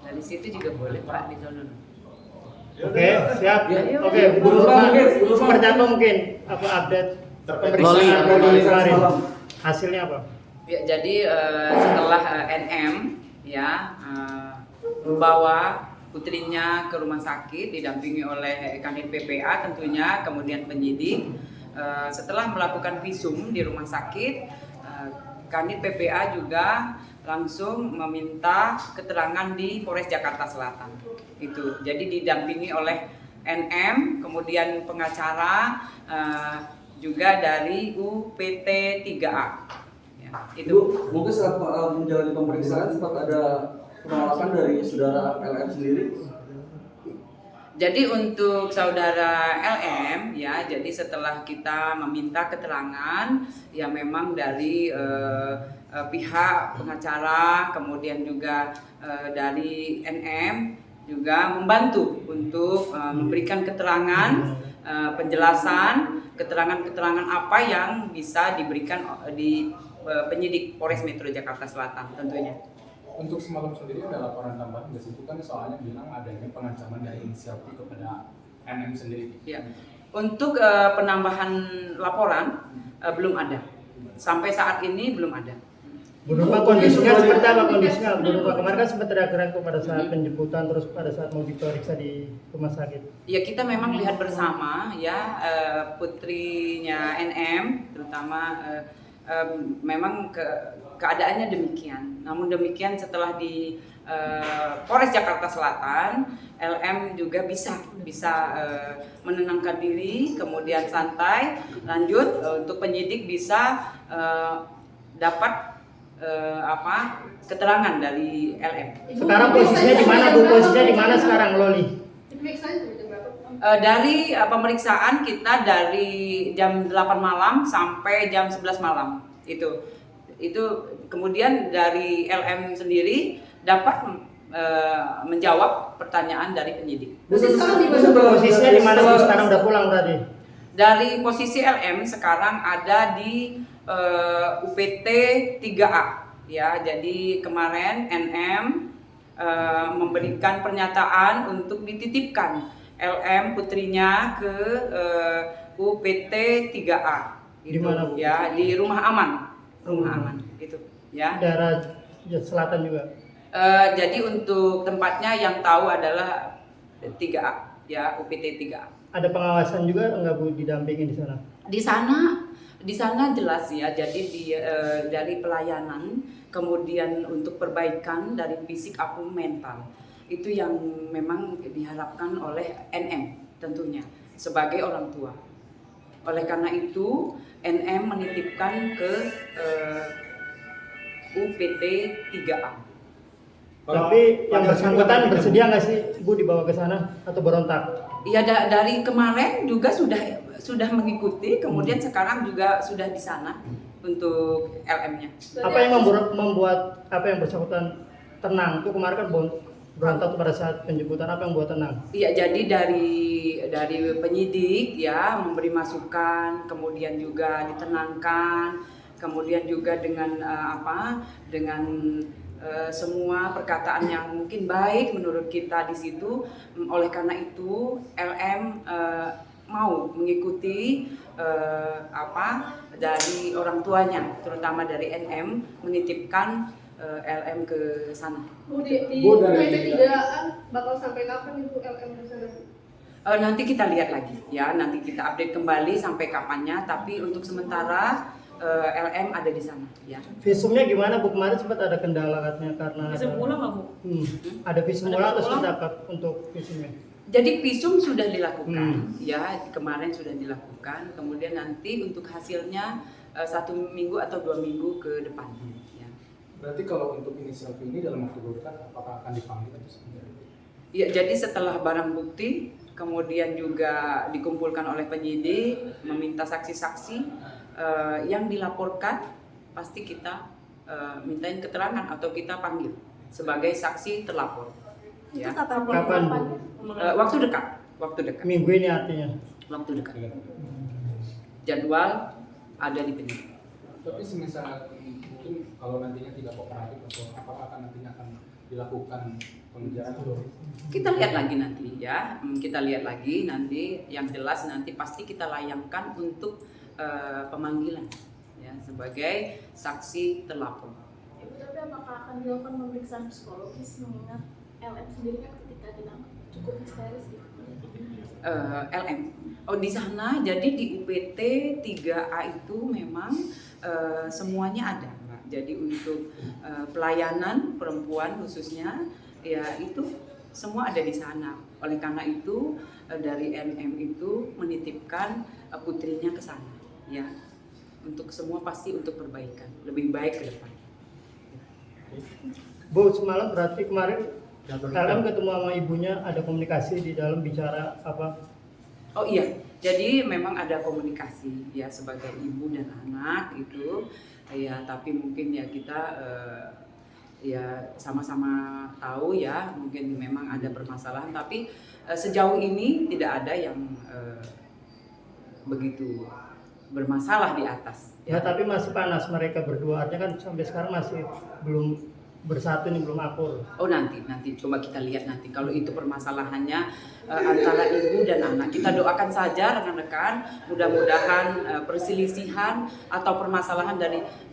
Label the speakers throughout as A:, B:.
A: Dari situ juga boleh Pak ditonton.
B: Oke, siap.
A: Ya,
B: Oke, Bu Nurma, seperti apa mungkin apa update pemeriksaan Loli kemarin? Hasilnya apa?
A: Ya, jadi setelah NM ya membawa putrinya ke rumah sakit didampingi oleh Kanit PPA tentunya, kemudian penyidik. Setelah melakukan visum di rumah sakit, Kanit PPA juga langsung meminta keterangan di Polres Jakarta Selatan. Itu. Jadi didampingi oleh NM, kemudian pengacara juga dari UPT 3A. Ya, itu.
C: Bu, mungkin saat menjalani pemeriksaan sempat ada penolakan dari saudara LM sendiri.
A: Jadi untuk saudara LM ya, jadi setelah kita meminta keterangan ya memang dari pihak pengacara, kemudian juga dari NM juga membantu untuk memberikan keterangan, penjelasan, keterangan-keterangan apa yang bisa diberikan di penyidik Polres Metro Jakarta Selatan tentunya.
D: Untuk semalam sendiri ada laporan tambahan nggak sih? Itu kan soalnya bilang adanya pengancaman dari inisial P kepada NM sendiri.
A: Ya. Untuk penambahan laporan belum ada. Sampai saat ini belum ada.
B: Bu Nurma, kondisinya seperti apa kondisinya? Bu Nurma, kemarin kan sempat ada gerakan pada saat penjemputan, terus pada saat mau diperiksa di rumah sakit.
A: Ya, kita memang lihat bersama ya putrinya NM terutama memang keadaannya demikian. Namun demikian setelah di Polres Jakarta Selatan, LM juga bisa menenangkan diri, kemudian santai, lanjut untuk penyidik bisa dapat keterangan dari LM.
B: Sekarang posisinya di mana Bu? Posisinya di mana sekarang Loli?
A: Dari pemeriksaan kita dari jam 8 malam sampai jam 11 malam itu kemudian dari LM sendiri dapat menjawab pertanyaan dari penyidik.
B: Posisinya di mana Bu? Sekarang udah pulang tadi.
A: Dari posisi LM sekarang ada di UPT 3A ya. Jadi kemarin NM memberikan pernyataan untuk dititipkan LM putrinya ke UPT 3A.
B: Di mana, Bu?
A: Ya, di Rumah Aman. Rumah Aman itu ya.
B: Daerah selatan juga.
A: Jadi untuk tempatnya yang tahu adalah 3A ya, UPT 3A.
B: Ada pengawasan juga enggak Bu didampingi di sana?
A: Di sana jelas ya. Jadi dari pelayanan, kemudian untuk perbaikan dari fisik maupun mental. Itu yang memang diharapkan oleh NM tentunya sebagai orang tua. Oleh karena itu NM menitipkan ke UPT 3A.
B: Tapi yang bersangkutan bersedia nggak sih Bu dibawa ke sana atau berontak?
A: Iya, dari kemarin juga sudah mengikuti, kemudian sekarang juga sudah di sana untuk LM-nya.
B: Apa yang membuat apa yang bersangkutan tenang? Itu kemarin kan berontak pada saat penjemputan, apa yang buat tenang?
A: Iya, jadi dari penyidik ya memberi masukan, kemudian juga ditenangkan, kemudian juga dengan semua perkataan yang mungkin baik menurut kita di situ. Oleh karena itu LM mau mengikuti dari orang tuanya, terutama dari NM menitipkan LM ke sana.
E: Bu, di UPT 3A bakal sampai kapan itu LM ke sana?
A: Nanti kita lihat lagi ya, nanti kita update kembali sampai kapannya, tapi untuk sementara LM ada di sana ya.
B: Visumnya gimana Bu? Kemarin sempat ada kendala katanya karena
F: Visum ulang nggak Bu?
B: Ada visum ulang atau seperti apa untuk visumnya?
A: Jadi visum sudah dilakukan ya, kemarin sudah dilakukan, kemudian nanti untuk hasilnya 1 minggu atau 2 minggu ke depan ya.
D: Berarti kalau untuk inisial P ini dalam waktu dekat apakah akan dipanggil atau seperti apa?
A: Ya, jadi setelah barang bukti kemudian juga dikumpulkan oleh penyidik, meminta saksi-saksi yang dilaporkan, pasti kita mintain keterangan atau kita panggil sebagai saksi terlapor. Ya.
B: Kapan Bu?
A: Waktu dekat.
B: Minggu ini artinya?
A: Waktu dekat. Jadwal ada di penyidik.
D: Tapi semisal mungkin kalau nantinya tidak kooperatif atau apakah nantinya akan dilakukan pengejaran itu?
A: Kita lihat lagi nanti ya, kita lihat lagi nanti. Yang jelas nanti pasti kita layangkan untuk pemanggilan ya sebagai saksi terlapor.
F: Ibu, tapi apakah akan dilakukan pemeriksaan psikologis mengingat LM sendiri kan ketika dilakukan cukup histeris gitu?
A: LM. Oh di sana jadi di UPT 3A itu memang semuanya ada, Mbak. Jadi untuk pelayanan perempuan khususnya ya itu semua ada di sana. Oleh karena itu dari NM itu menitipkan putrinya ke sana ya. Untuk semua pasti untuk perbaikan, lebih baik ke depan.
B: Bu, semalam berarti kemarin LM ketemu sama ibunya, ada komunikasi di dalam bicara apa?
A: Oh iya, jadi memang ada komunikasi ya sebagai ibu dan anak itu ya, tapi mungkin ya kita ya sama-sama tahu ya mungkin memang ada permasalahan, tapi sejauh ini tidak ada yang begitu bermasalah di atas.
B: Ya, tapi masih panas mereka berdua, artinya kan sampai sekarang masih belum bersatu nih, belum akur.
A: Oh nanti coba kita lihat nanti kalau itu permasalahannya antara ibu dan anak, kita doakan saja rekan-rekan, mudah-mudahan perselisihan atau permasalahan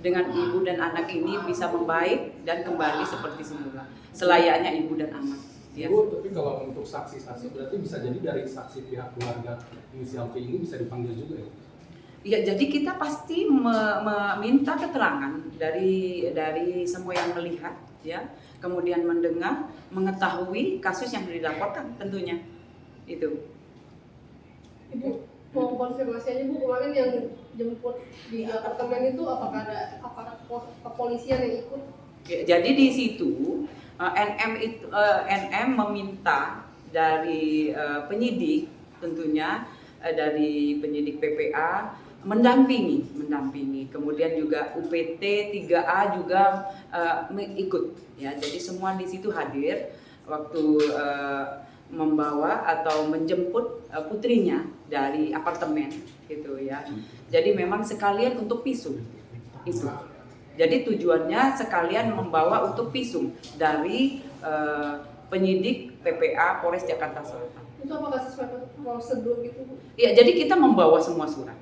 A: dengan ibu dan anak ini bisa membaik dan kembali seperti semula, selayaknya ibu dan anak. Ya.
D: Bu, tapi kalau untuk saksi-saksi berarti bisa jadi dari saksi pihak keluarga inisial P ini bisa dipanggil juga ya?
A: Ya, jadi kita pasti meminta keterangan dari semua yang melihat, ya, kemudian mendengar, mengetahui kasus yang dilaporkan tentunya, itu.
E: Ibu mau konfirmasi aja Bu, kemarin yang jemput di apartemen itu apakah ada aparat kepolisian yang ikut?
A: Ya, jadi di situ NM meminta dari penyidik tentunya dari penyidik PPA mendampingi, kemudian juga UPT 3A juga ikut ya. Jadi semua di situ hadir waktu membawa atau menjemput putrinya dari apartemen gitu ya. Jadi memang sekalian untuk visum itu. Jadi tujuannya sekalian membawa untuk visum dari penyidik PPA Polres Jakarta Selatan.
E: Itu apakah sesuai prosedur gitu Bu?
A: Ya, jadi kita membawa semua surat.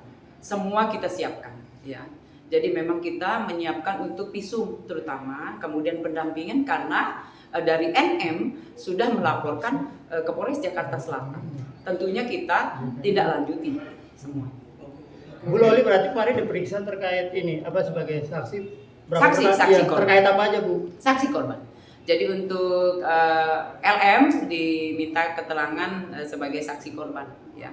A: Semua kita siapkan ya. Jadi memang kita menyiapkan untuk visum terutama, kemudian pendampingan karena dari NM sudah melaporkan ke Polres Jakarta Selatan. Tentunya kita tidak lanjuti semua.
B: Bu Loli berarti kemarin diperiksa terkait ini apa sebagai saksi?
A: Saksi korban.
B: Terkait apa aja Bu?
A: Saksi korban. Jadi untuk LM diminta keterangan sebagai saksi korban ya.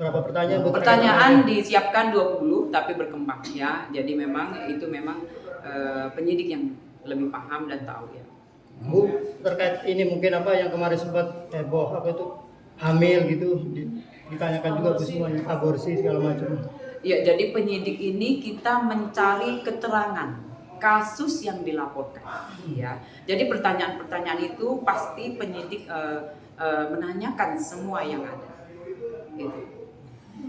B: Berapa pertanyaan Bu?
A: Pertanyaan disiapkan 20 tapi berkembang ya. Jadi memang itu memang penyidik yang lebih paham dan tahu ya.
B: Bu, terkait ini mungkin apa yang kemarin sempat heboh apa itu hamil gitu ditanyakan juga Bu semuanya, aborsi segala macam.
A: Ya, jadi penyidik ini kita mencari keterangan kasus yang dilaporkan ya. Jadi pertanyaan-pertanyaan itu pasti penyidik menanyakan semua yang ada. Gitu.